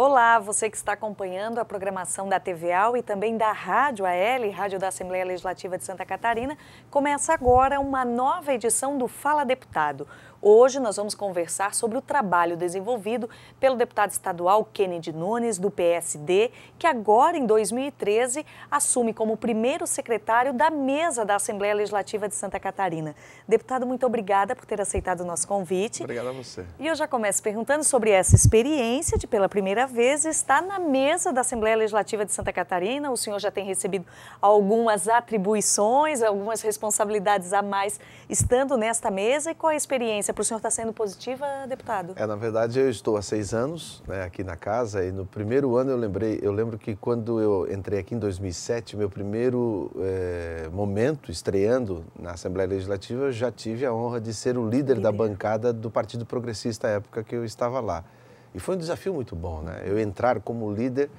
Olá, você que está acompanhando a programação da TVA e também da Rádio AL, Rádio da Assembleia Legislativa de Santa Catarina. Começa agora uma nova edição do Fala Deputado. Hoje nós vamos conversar sobre o trabalho desenvolvido pelo deputado estadual Kennedy Nunes, do PSD, que agora, em 2013, assume como primeiro secretário da mesa da Assembleia Legislativa de Santa Catarina. Deputado, muito obrigada por ter aceitado o nosso convite. Obrigado a você. E eu já começo perguntando sobre essa experiência de, pela primeira vez, estar na mesa da Assembleia Legislativa de Santa Catarina. O senhor já tem recebido algumas atribuições, algumas responsabilidades a mais estando nesta mesa. E qual a experiência? Para o senhor está sendo positiva, deputado? Na verdade, eu estou há 6 anos, né, aqui na casa, e no primeiro ano eu lembro que quando eu entrei aqui em 2007, meu primeiro momento estreando na Assembleia Legislativa, eu já tive a honra de ser o líder da bancada do Partido Progressista, à época que eu estava lá. E foi um desafio muito bom, né? Eu entrar como líder,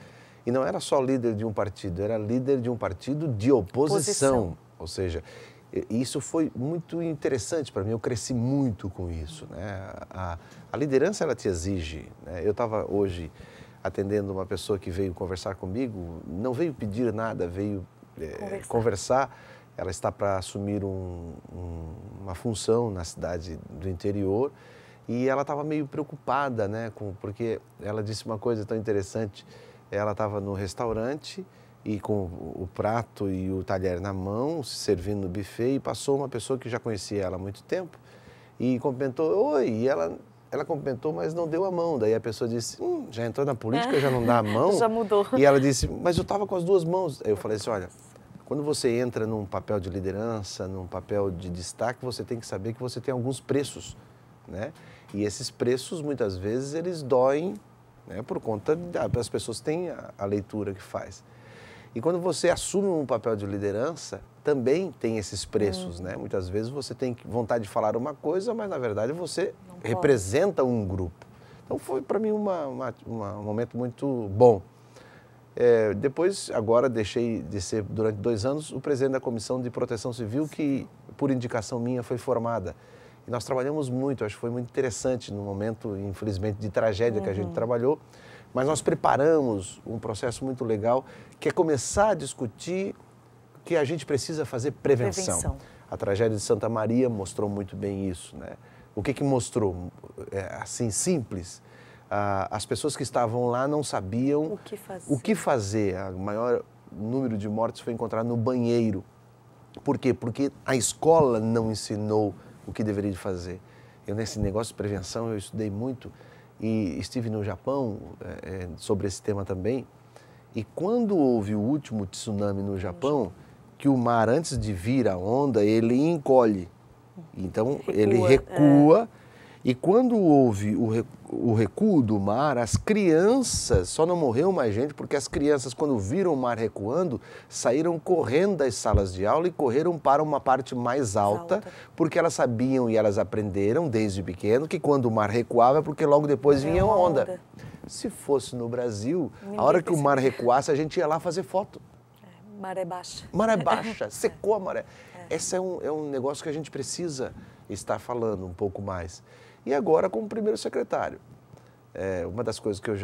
e não era só líder de um partido, era líder de um partido de oposição. Ou seja, isso foi muito interessante para mim, eu cresci muito com isso, né? A liderança, ela te exige, né? Eu estava hoje atendendo uma pessoa que veio conversar comigo, não veio pedir nada, veio conversar. Ela está para assumir uma função na cidade do interior e ela estava meio preocupada, né? Porque ela disse uma coisa tão interessante, ela estava no restaurante e com o prato e o talher na mão, se servindo no buffet, e passou uma pessoa que já conhecia ela há muito tempo e cumprimentou, oi, e ela cumprimentou, mas não deu a mão. Daí a pessoa disse, já entrou na política, já não dá a mão? Já mudou. E ela disse, mas eu estava com as duas mãos. Aí eu falei assim, olha, quando você entra num papel de liderança, num papel de destaque, você tem que saber que você tem alguns preços, né? E esses preços, muitas vezes, eles doem, né, por conta das pessoas têm a leitura que faz. E quando você assume um papel de liderança, também tem esses preços, né? Muitas vezes você tem vontade de falar uma coisa, mas na verdade você representa um grupo. Então foi para mim um momento muito bom. Depois, agora, deixei de ser, durante 2 anos, o presidente da Comissão de Proteção Civil, que por indicação minha foi formada. E nós trabalhamos muito, acho que foi muito interessante no momento, infelizmente, de tragédia que a gente trabalhou. Mas nós preparamos um processo muito legal, que é começar a discutir que a gente precisa fazer prevenção. A tragédia de Santa Maria mostrou muito bem isso, né? O que mostrou? Assim, simples. As pessoas que estavam lá não sabiam o que fazer. O maior número de mortes foi encontrado no banheiro. Por quê? Porque a escola não ensinou o que deveria de fazer. Eu, nesse negócio de prevenção, eu estudei muito. E estive no Japão sobre esse tema também. E quando houve o último tsunami no Japão, que o mar, antes de vir a onda, ele encolhe. Então, ele recua. E quando houve o recuo do mar, as crianças, só não morreu mais gente, porque as crianças, quando viram o mar recuando, saíram correndo das salas de aula e correram para uma parte mais alta, porque elas sabiam e elas aprenderam desde pequeno que quando o mar recuava, porque logo depois vinha a onda. Se fosse no Brasil, a hora que o mar recuasse, a gente ia lá fazer foto. Maré baixa. Maré baixa, secou a maré. Esse é um negócio que a gente precisa estar falando um pouco mais. E agora, como primeiro secretário, uma das coisas que eu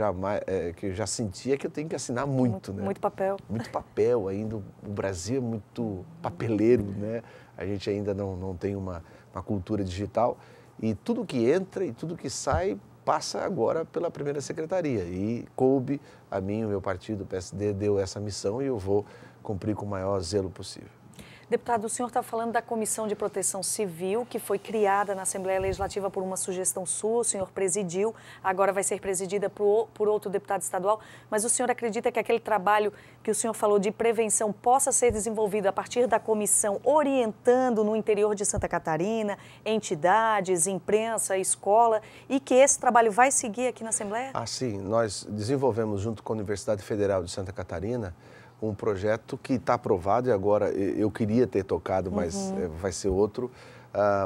já senti é que eu tenho que assinar muito, né? Muito papel. Muito papel ainda. O Brasil é muito papeleiro, né? A gente ainda não tem uma cultura digital. E tudo que entra e tudo que sai passa agora pela primeira secretaria. E coube a mim, o meu partido, o PSD, deu essa missão e eu vou cumprir com o maior zelo possível. Deputado, o senhor está falando da Comissão de Proteção Civil, que foi criada na Assembleia Legislativa por uma sugestão sua, o senhor presidiu, agora vai ser presidida por outro deputado estadual, mas o senhor acredita que aquele trabalho que o senhor falou de prevenção possa ser desenvolvido a partir da comissão, orientando no interior de Santa Catarina, entidades, imprensa, escola, e que esse trabalho vai seguir aqui na Assembleia? Sim, nós desenvolvemos junto com a Universidade Federal de Santa Catarina um projeto que está aprovado e agora eu queria ter tocado, mas vai ser outro.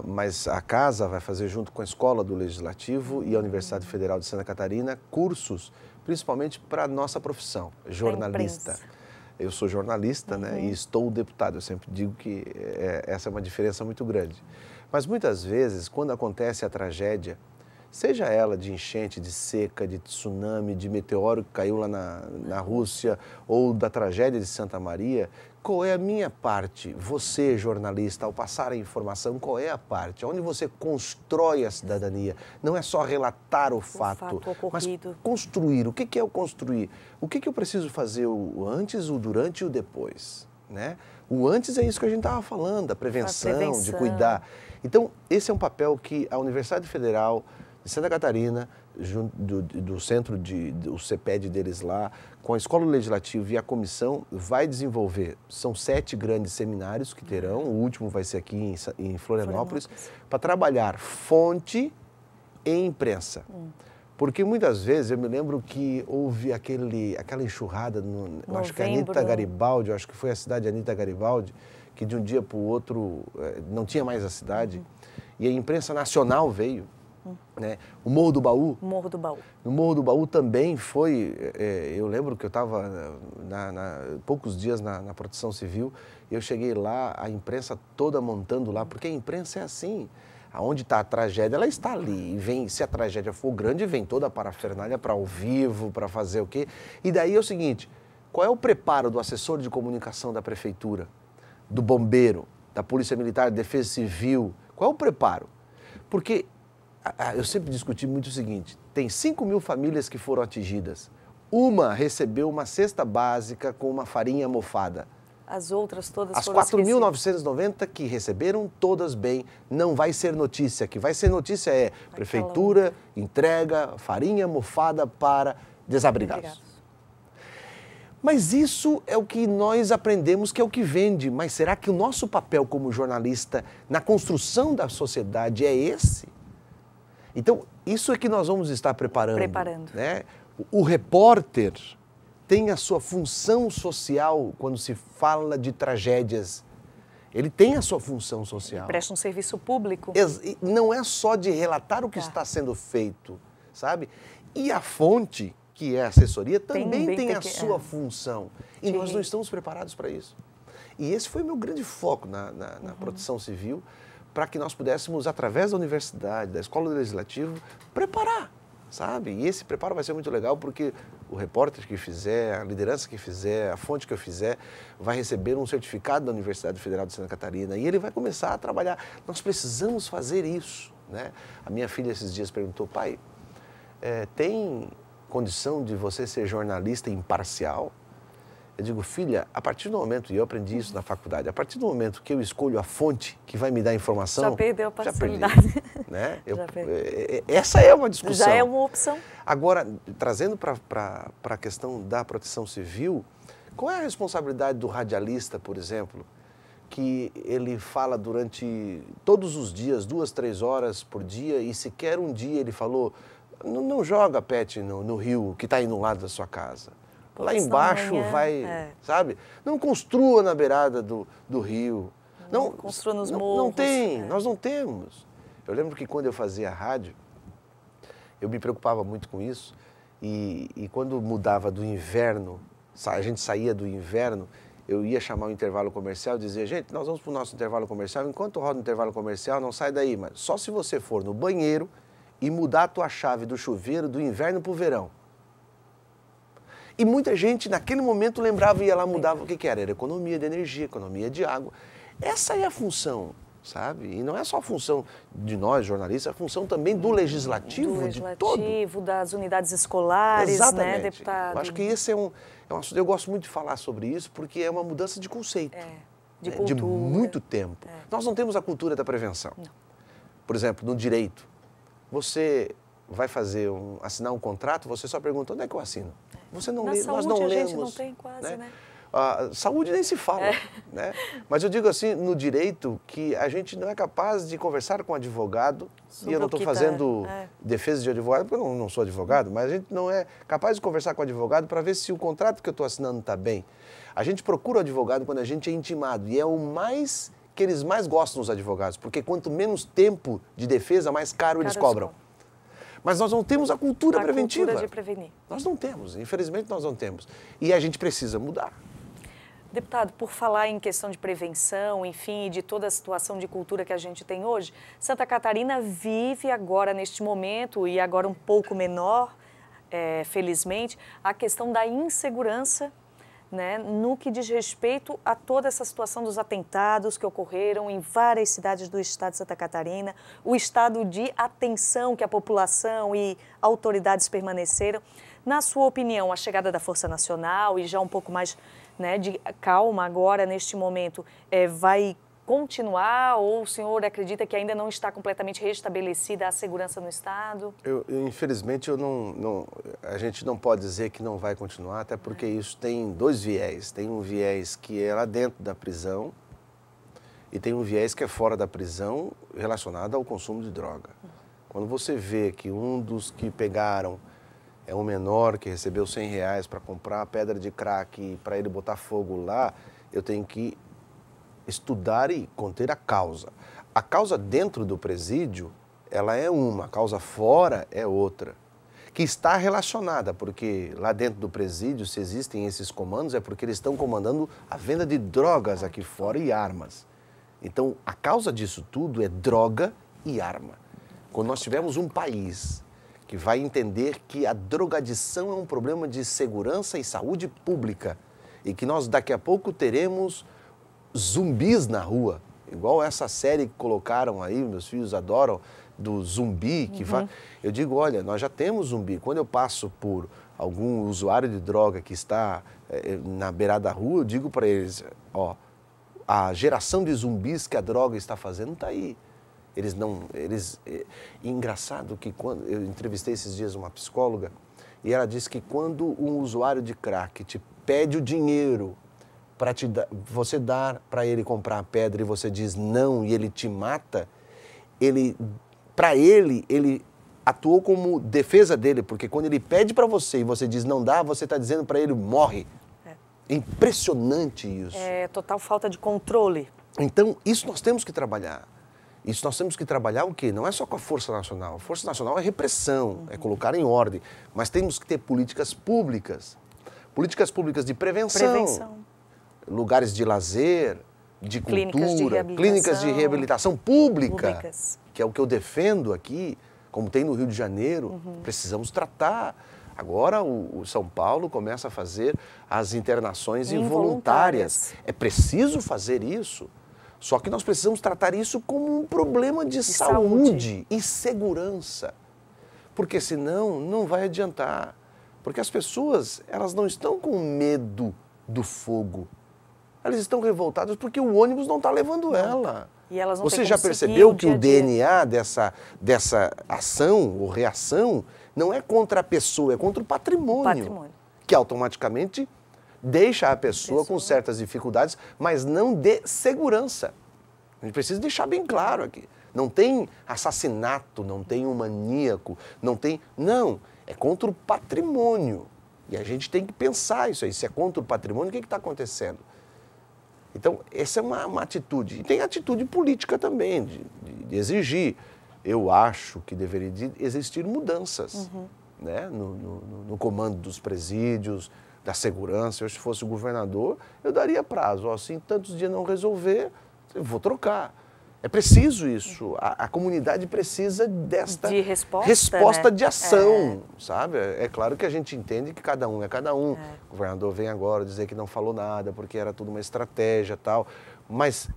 Mas a Casa vai fazer junto com a Escola do Legislativo e a Universidade Federal de Santa Catarina cursos, principalmente para a nossa profissão, jornalista. Eu sou jornalista, né, e estou deputado. Eu sempre digo que essa é uma diferença muito grande. Mas muitas vezes, quando acontece a tragédia, seja ela de enchente, de seca, de tsunami, de meteoro que caiu lá na Rússia ou da tragédia de Santa Maria, qual é a minha parte? Você, jornalista, ao passar a informação, qual é a parte? Onde você constrói a cidadania? Não é só relatar o fato mas construir. O que é o construir? O que eu preciso fazer o antes, o durante e o depois? Né? O antes é isso que a gente estava falando, da prevenção, de cuidar. Então, esse é um papel que a Universidade Federal de Santa Catarina, do centro, do CEPED deles lá, com a Escola Legislativa e a comissão, vai desenvolver. São 7 grandes seminários que terão, o último vai ser aqui em Florianópolis, para trabalhar fonte e imprensa. Porque muitas vezes, eu me lembro que houve aquela enxurrada, eu acho que a Anita Garibaldi, eu acho que foi a cidade de Anita Garibaldi, que de um dia para o outro não tinha mais a cidade, e a imprensa nacional veio. Né? O Morro do Baú. Morro do Baú. No Morro do Baú também foi, eu lembro que eu estava poucos dias na Proteção Civil, e eu cheguei lá, a imprensa toda montando lá, porque a imprensa é assim, aonde está a tragédia, ela está ali, e vem, se a tragédia for grande, vem toda a parafernália para ao vivo, para fazer o quê? E daí é o seguinte, qual é o preparo do assessor de comunicação da prefeitura, do bombeiro, da Polícia Militar, da Defesa Civil, qual é o preparo? Porque eu sempre discuti muito o seguinte, tem 5.000 famílias que foram atingidas, uma recebeu uma cesta básica com uma farinha mofada. As outras todas As foram 4.990 que receberam, todas bem, não vai ser notícia. Que vai ser notícia é prefeitura entrega farinha mofada para desabrigados. Mas isso é o que nós aprendemos que é o que vende. Mas será que o nosso papel como jornalista na construção da sociedade é esse? Então, isso é que nós vamos estar preparando. Né? O repórter tem a sua função social quando se fala de tragédias. Ele tem a sua função social. Ele presta um serviço público. Não é só de relatar o que está sendo feito, sabe? E a fonte, que é a assessoria, também tem a sua função. E nós não estamos preparados para isso. E esse foi o meu grande foco na Proteção Civil, para que nós pudéssemos, através da universidade, da Escola Legislativa, preparar, sabe? E esse preparo vai ser muito legal, porque o repórter que fizer, a liderança que fizer, a fonte que eu fizer, vai receber um certificado da Universidade Federal de Santa Catarina e ele vai começar a trabalhar. Nós precisamos fazer isso, né? A minha filha esses dias perguntou, pai, tem condição de você ser jornalista imparcial? Eu digo, filha, a partir do momento, e eu aprendi isso na faculdade, a partir do momento que eu escolho a fonte que vai me dar informação... Já perdeu a parcialidade. Né? Essa é uma discussão. Já é uma opção. Agora, trazendo para a questão da proteção civil, qual é a responsabilidade do radialista, por exemplo, que ele fala durante todos os dias, 2, 3 horas por dia, e sequer um dia ele falou, não joga pet no rio que está aí no lado da sua casa. Lá embaixo sabe? Não construa na beirada do rio. Não construa nos morros. Não tem, nós não temos. Eu lembro que quando eu fazia rádio, eu me preocupava muito com isso. E quando mudava do inverno, a gente saía do inverno, eu ia chamar o intervalo comercial e dizia, gente, nós vamos para o nosso intervalo comercial, enquanto roda o intervalo comercial, não sai daí, mas só se você for no banheiro e mudar a tua chave do chuveiro do inverno para o verão. E muita gente, naquele momento, lembrava e ia lá, mudava o que era. Era economia de energia, economia de água. Essa é a função, sabe? E não é só a função de nós, jornalistas, é a função também do legislativo, de todo. Das unidades escolares, exatamente, né, deputado? Eu acho que esse é um assunto, eu gosto muito de falar sobre isso, porque é uma mudança de conceito. De cultura. De muito tempo. Nós não temos a cultura da prevenção. Não. Por exemplo, no direito, você vai assinar um contrato, você só pergunta, onde é que eu assino? Você não lê, nós não lemos. A gente não tem quase, né? Saúde nem se fala, né? Mas eu digo assim, no direito, que a gente não é capaz de conversar com advogado, e eu não estou fazendo defesa de advogado, porque eu não sou advogado, mas a gente não é capaz de conversar com o advogado para ver se o contrato que eu estou assinando está bem. A gente procura o advogado quando a gente é intimado, e é o mais que eles mais gostam, os advogados, porque quanto menos tempo de defesa, mais caro eles cobram. Mas nós não temos a cultura preventiva. A cultura de prevenir. Nós não temos, infelizmente nós não temos. E a gente precisa mudar. Deputado, por falar em questão de prevenção, enfim, de toda a situação de cultura que a gente tem hoje, Santa Catarina vive agora, neste momento, e agora um pouco menor, felizmente, a questão da insegurança, né, no que diz respeito a toda essa situação dos atentados que ocorreram em várias cidades do estado de Santa Catarina, o estado de atenção que a população e autoridades permaneceram. Na sua opinião, a chegada da Força Nacional e já um pouco mais, né, de calma agora, neste momento, vai continuar ou o senhor acredita que ainda não está completamente restabelecida a segurança no estado? Infelizmente, a gente não pode dizer que não vai continuar, até porque isso tem dois viés. Tem um viés que é lá dentro da prisão e tem um viés que é fora da prisão relacionado ao consumo de droga. Quando você vê que um dos que pegaram é um menor que recebeu R$100 para comprar a pedra de crack para ele botar fogo lá, eu tenho que estudar e conter a causa. A causa dentro do presídio, ela é uma, a causa fora é outra, que está relacionada, porque lá dentro do presídio, se existem esses comandos, é porque eles estão comandando a venda de drogas aqui fora e armas. Então, a causa disso tudo é droga e arma. Quando nós tivermos um país que vai entender que a drogadição é um problema de segurança e saúde pública e que nós daqui a pouco teremos zumbis na rua, igual essa série que colocaram aí, meus filhos adoram, do zumbi, que vai... Eu digo, olha, nós já temos zumbi. Quando eu passo por algum usuário de droga que está na beirada da rua, eu digo para eles, ó, a geração de zumbis que a droga está fazendo está aí. Engraçado que quando eu entrevistei esses dias uma psicóloga e ela disse que quando um usuário de crack te pede o dinheiro para você dar para ele comprar a pedra e você diz não e ele te mata, para ele atuou como defesa dele, porque quando ele pede para você e você diz não dá, você está dizendo para ele morre. É impressionante isso. É total falta de controle. Então, isso nós temos que trabalhar. Isso nós temos que trabalhar o quê? Não é só com a Força Nacional. A Força Nacional é repressão, é colocar em ordem. Mas temos que ter políticas públicas de prevenção. Lugares de lazer, de cultura, clínicas de reabilitação públicas, que é o que eu defendo aqui, como tem no Rio de Janeiro, precisamos tratar. Agora o São Paulo começa a fazer as internações involuntárias. É preciso fazer isso, só que nós precisamos tratar isso como um problema de saúde e segurança, porque senão não vai adiantar, porque as pessoas elas não estão com medo do fogo. Elas estão revoltadas porque o ônibus não está levando ela. E elas não Você já percebeu que o DNA dessa ação ou reação não é contra a pessoa, é contra o patrimônio. Que automaticamente deixa a pessoa com certas dificuldades, mas não de segurança. A gente precisa deixar bem claro aqui. Não tem assassinato, não tem um maníaco, não tem... Não, é contra o patrimônio. E a gente tem que pensar isso aí. Se é contra o patrimônio, o que está acontecendo? Então, essa é uma atitude. E tem atitude política também, de exigir. Eu acho que deveria existir mudanças né, no comando dos presídios, da segurança. Eu, se fosse o governador, eu daria prazo. Assim, tantos dias não resolver, eu vou trocar. É preciso isso. A comunidade precisa desta resposta né? de ação, sabe? É claro que a gente entende que cada um é cada um. O governador vem agora dizer que não falou nada, porque era tudo uma estratégia e tal. Mas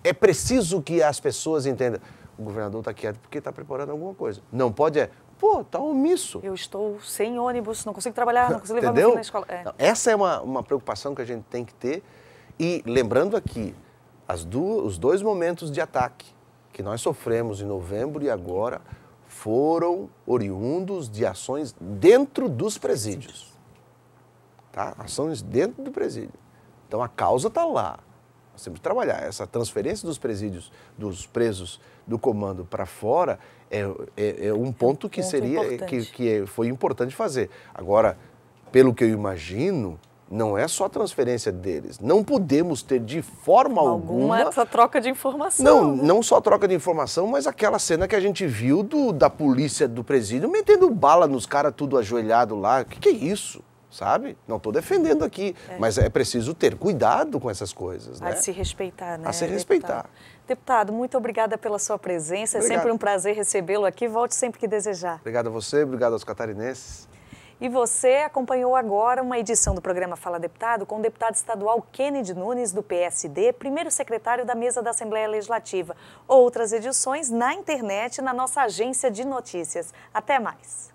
é preciso que as pessoas entendam. O governador está quieto porque está preparando alguma coisa. Não pode pô, está omisso. Eu estou sem ônibus, não consigo trabalhar, não consigo levar meu filho na escola. Não, essa é uma preocupação que a gente tem que ter. E lembrando aqui, os dois momentos de ataque que nós sofremos em novembro e agora foram oriundos de ações dentro dos presídios. Tá? Ações dentro do presídio. Então a causa está lá. Nós temos que trabalhar. Essa transferência dos presídios, dos presos do comando para fora é um ponto que foi importante fazer. Agora, pelo que eu imagino, não é só a transferência deles. Não podemos ter de forma alguma essa troca de informação. Não só troca de informação, mas aquela cena que a gente viu da polícia do presídio metendo bala nos caras tudo ajoelhado lá. O que é isso? sabe? Não estou defendendo aqui, mas é preciso ter cuidado com essas coisas, né? A se respeitar, né? A se respeitar. Deputado, muito obrigada pela sua presença. Obrigado. É sempre um prazer recebê-lo aqui. Volte sempre que desejar. Obrigado a você, obrigado aos catarinenses. E você acompanhou agora uma edição do programa Fala Deputado com o deputado estadual Kennedy Nunes, do PSD, primeiro secretário da mesa da Assembleia Legislativa. Outras edições na internet, na nossa agência de notícias. Até mais.